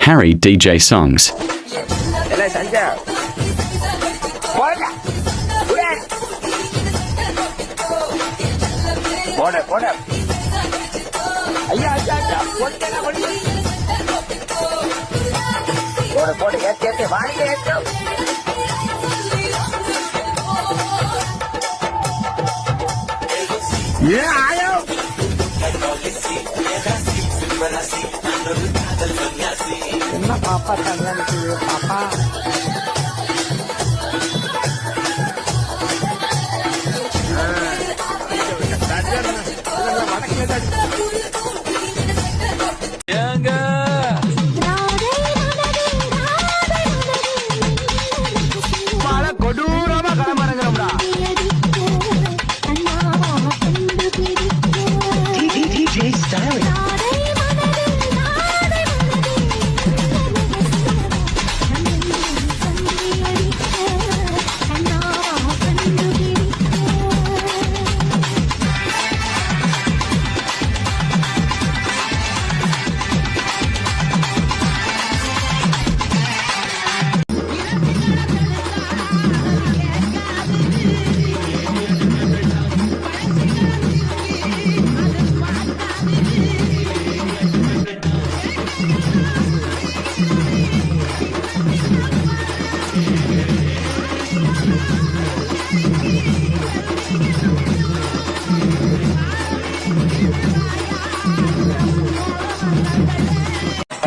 Harry DJ Songs. என்ன பாப்பா கல்யாணிக்கு பாப்பா கொடூரமா களமிறங்குறோம்டா.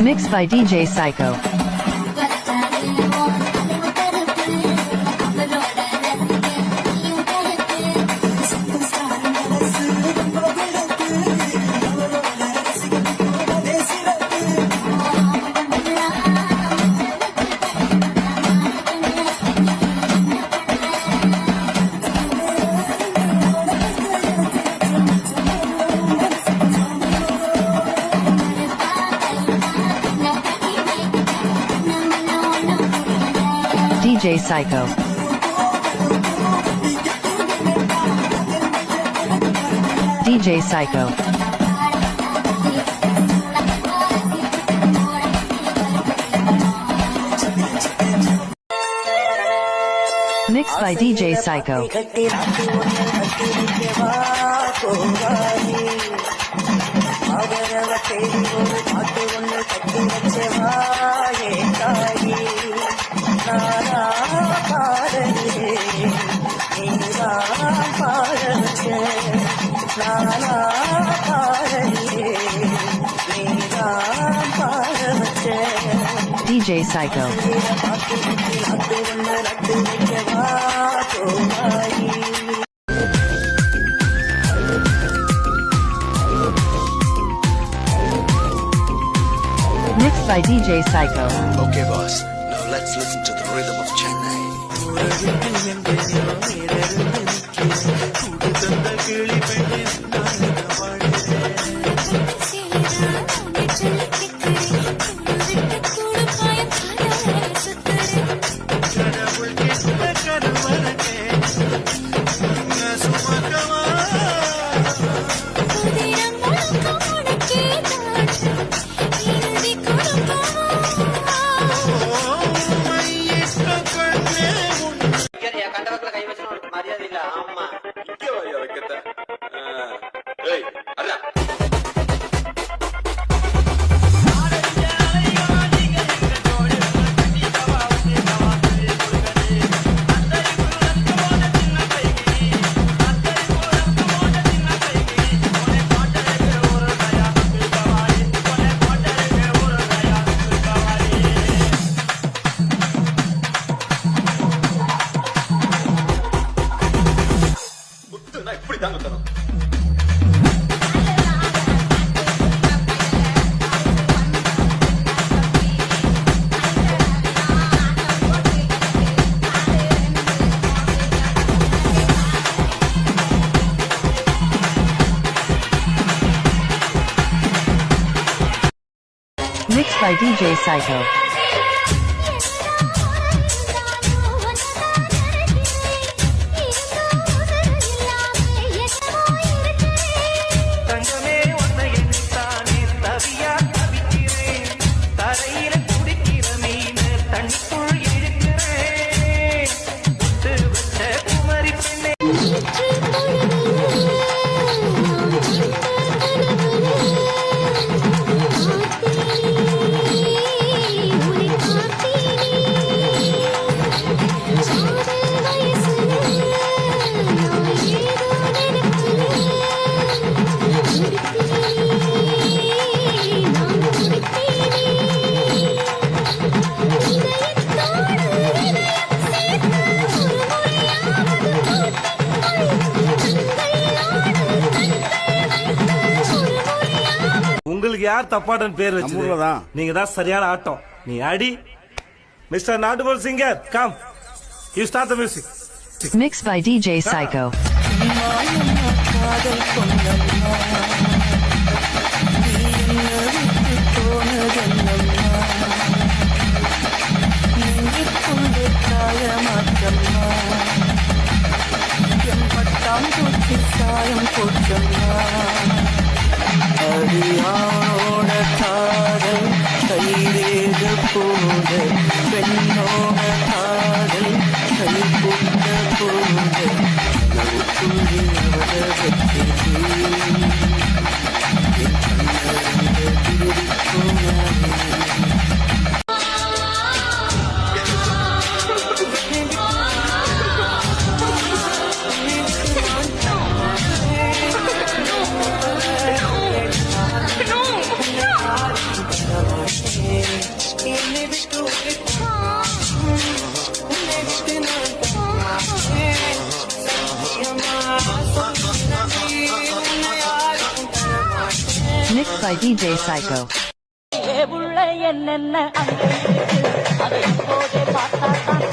Mixed by DJ Psycho. DJ Psycho. DJ Psycho. Mixed by DJ Psycho. DJ Psycho. Mixed by DJ Psycho. Okay, boss. Now let's listen to the rhythm of Chennai. Mixed by DJ Psycho. தங்கமே உன்னை எண்ணித்தானே தவியா தவிக்கிறேன் தரையில யார் தப்பாட்டன் பேர் நம்ம ஊர்ல வச்சு தான். நீங்க தான் சரியான ஆட்டம் நீ அடி மிஸ்டர் நாட்டுபோல் singer come you start the music Mixed by DJ Psycho. அடியானோட காதல் கைரேக போத பெண்ணோட காதல் கை கொண்ட போத நவுக்குள்ளே அவத வெற்றி என் கண்ணறிந்த திருடி போனாரே Mixed by DJ Psycho. உள்ள என்னென்ன அங்கே இருக்கு அதை இப்போதே பார்த்தா தான்